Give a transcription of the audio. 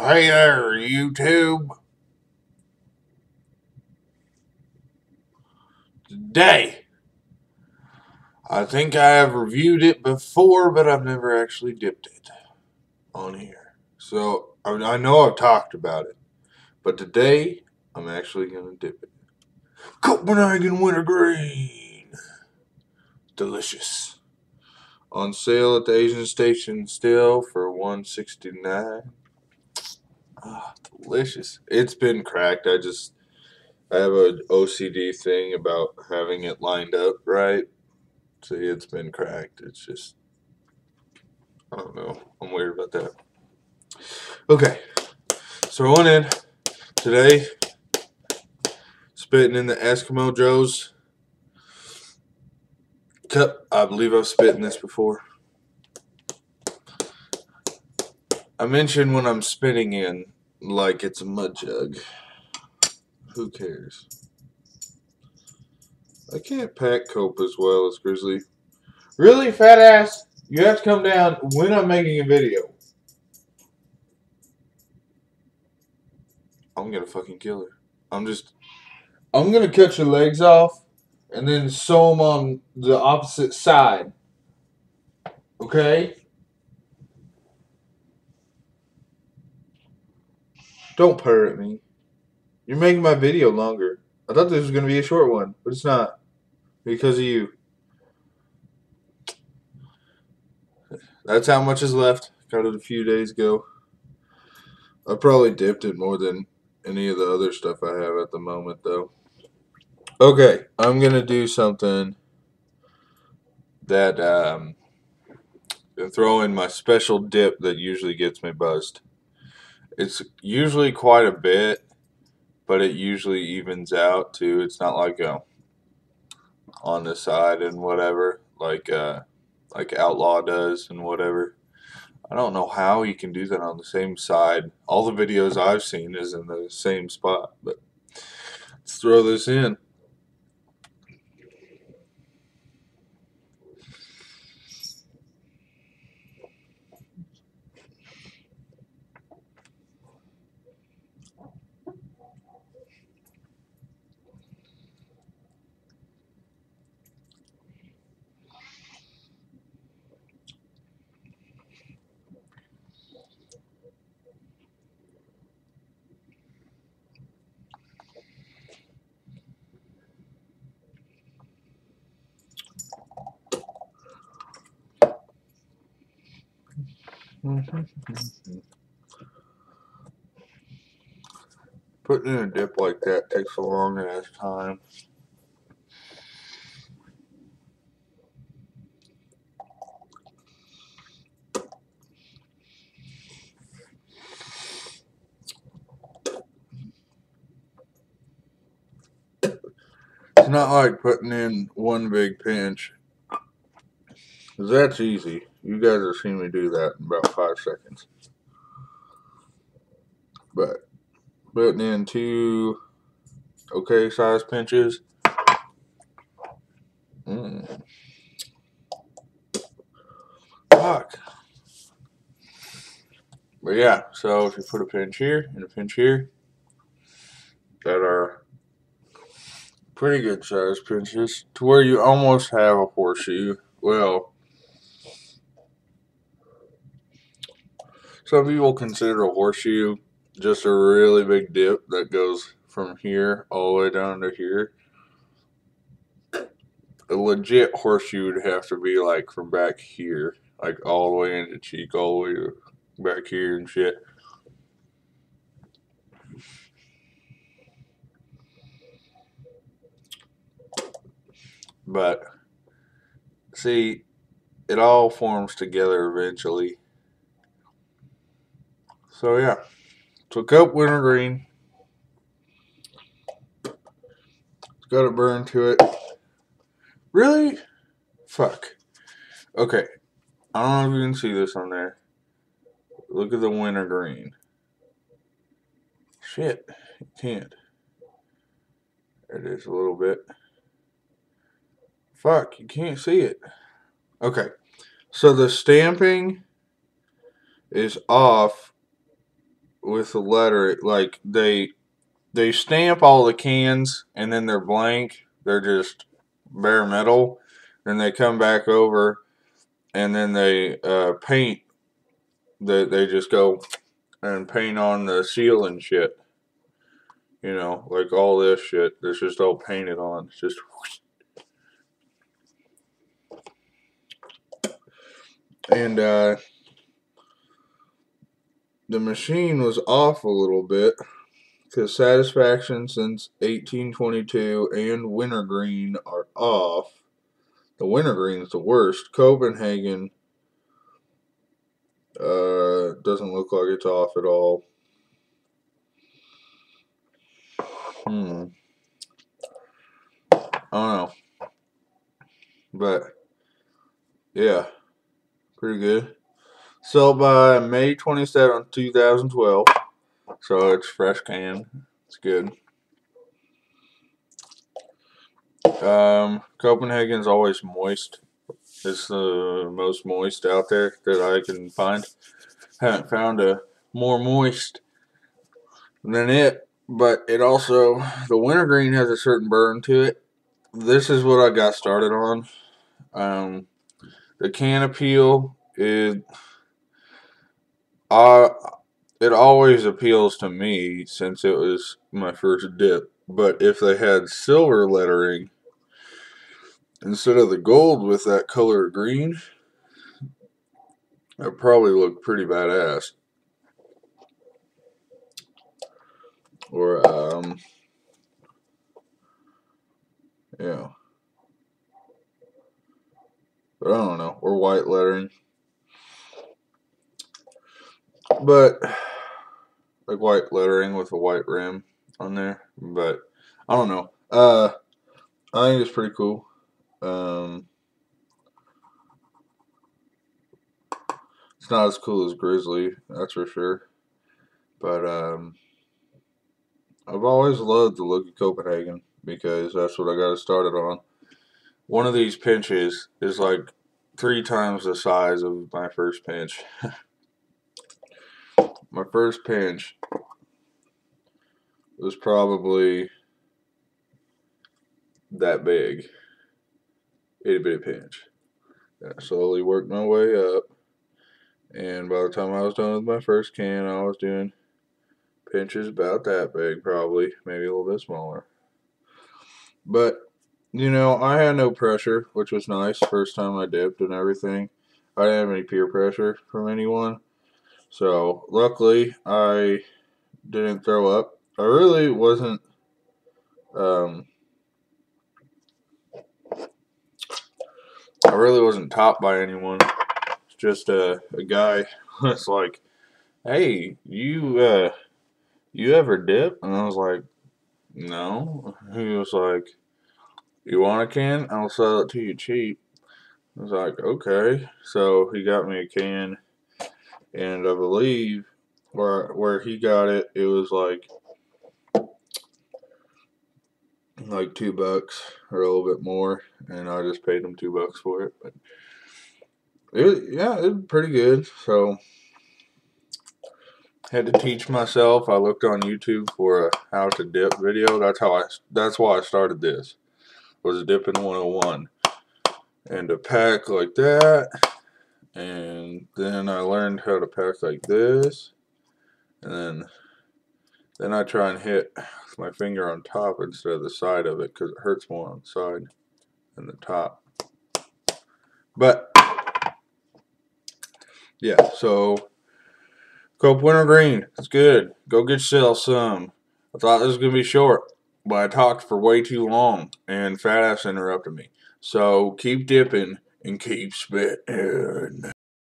Hey there, YouTube. Today, I think I have reviewed it before, but I've never actually dipped it on here. So, I know I've talked about it, but today, I'm actually going to dip it. Copenhagen Wintergreen. Delicious. On sale at the Asian station still for $1.69. Ah, delicious. It's been cracked. I have an OCD thing about having it lined up right. See, it's been cracked. It's just, I don't know. I'm weird about that. Okay, so I went in today, spitting in the Eskimo Joe's cup. I believe I've spit in this before. I mentioned when I'm spitting in, like it's a mud jug. Who cares? I can't pack cope as well as Grizzly. Really, fat ass? You have to come down when I'm making a video. I'm gonna fucking kill her. I'm gonna cut your legs off and then sew them on the opposite side. Okay? Don't purr at me. You're making my video longer. I thought this was gonna be a short one, but it's not. Because of you. That's how much is left. Got it a few days ago. I probably dipped it more than any of the other stuff I have at the moment, though. Okay, I'm gonna do something that and throw in my special dip that usually gets me buzzed. It's usually quite a bit, but it usually evens out too. It's not like on the side and whatever, like Outlaw does and whatever. I don't know how you can do that on the same side. All the videos I've seen is in the same spot, but let's throw this in. Putting in a dip like that takes a long ass time. It's not like putting in one big pinch. 'Cause that's easy. You guys have seen me do that in about 5 seconds. But putting in 2 okay size pinches. Fuck. But yeah, so if you put a pinch here and a pinch here, that are pretty good size pinches to where you almost have a horseshoe. Well, some people consider a horseshoe just a really big dip that goes from here all the way down to here. A legit horseshoe would have to be like from back here, like all the way into cheek, all the way to back here and shit. But see, it all forms together eventually. So yeah, so Cope Wintergreen. It's got a burn to it. Really? Fuck. Okay. I don't know if you can see this on there. Look at the wintergreen. Shit. You can't. There it is a little bit. Fuck. You can't see it. Okay. So the stamping is off with the letter, like they stamp all the cans and then they're blank. They're just bare metal. Then they come back over and then they paint. They just go and paint on the seal and shit. You know, like all this shit. It's just all painted on. It's just. And the machine was off a little bit because Satisfaction since 1822 and Wintergreen are off. The Wintergreen's the worst. Copenhagen doesn't look like it's off at all. I don't know. But, yeah, pretty good. Sold by May 27th, 2012. So it's fresh can. It's good. Copenhagen's always moist. It's the most moist out there that I can find. Haven't found a more moist than it. But it also, the wintergreen has a certain burn to it. This is what I got started on. The can appeal is, it always appeals to me since it was my first dip. But if they had silver lettering instead of the gold with that color green, it probably look pretty badass. Or yeah. But I don't know. Or white lettering. But like white lettering with a white rim on there. But I don't know. I think it's pretty cool. It's not as cool as Grizzly, that's for sure. But I've always loved the look of Copenhagen because that's what I got started on. One of these pinches is like 3 times the size of my first pinch. My first pinch was probably that big. Itty bitty pinch. I slowly worked my way up. And by the time I was done with my first can, I was doing pinches about that big, probably. Maybe a little bit smaller. But, you know, I had no pressure, which was nice. First time I dipped and everything. I didn't have any peer pressure from anyone. So, luckily, I didn't throw up. I really wasn't, topped by anyone. It's just a guy that's like, hey, you ever dip? And I was like, no. He was like, you want a can? I'll sell it to you cheap. I was like, okay. So he got me a can, and I believe where he got it, it was like $2 or a little bit more, and I just paid him $2 for it. But it was pretty good. So had to teach myself. I looked on YouTube for a how to dip video. That's why I started this. Was Dippin 101, and to pack like that, and then I learned how to pack like this, and then I try and hit my finger on top instead of the side of it because it hurts more on the side than the top. But yeah, so Cope Wintergreen, it's good. Go get yourself some. I thought this was gonna be short, but I talked for way too long, and Fat Ass interrupted me. So keep dipping and keep spitting.